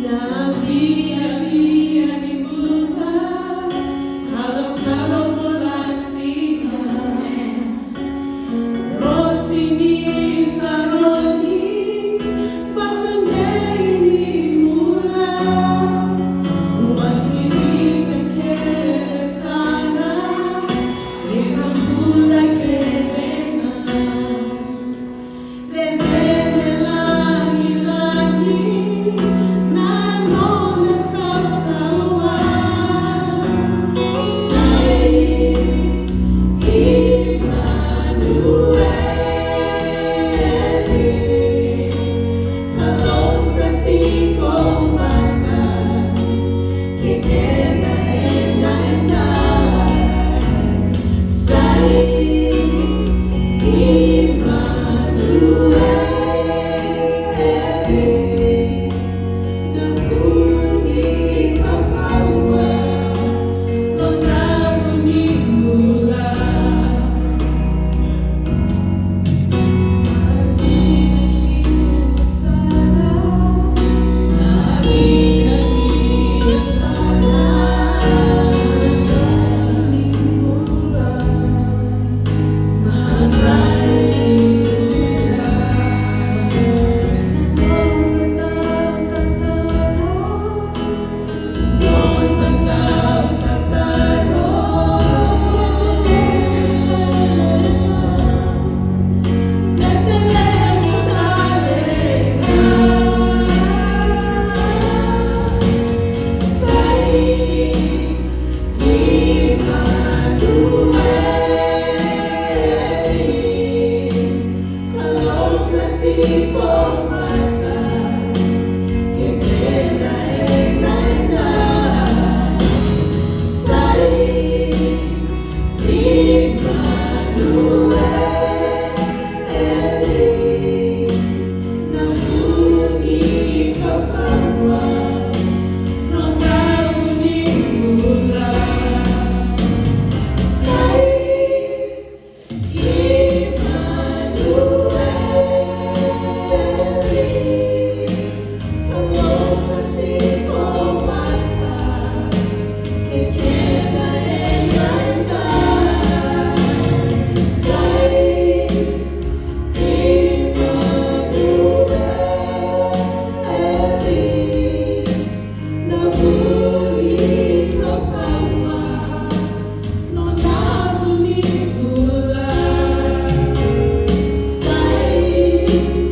Via di Buddha, kalau bola singa, Rosini saroni, batunde ini mula, wasini tekele sana, ikambula kerena, vedere langi, nanone kakawa, sai Immanueli, kalau sepiku mata, kekena endah-endah, sai Immanueli, nabuni kakawa, lo nabuni mula. People mata, kekena endah-endah, sai Immanueli, nabuni kakawa, lo nabuni mula, sai Sai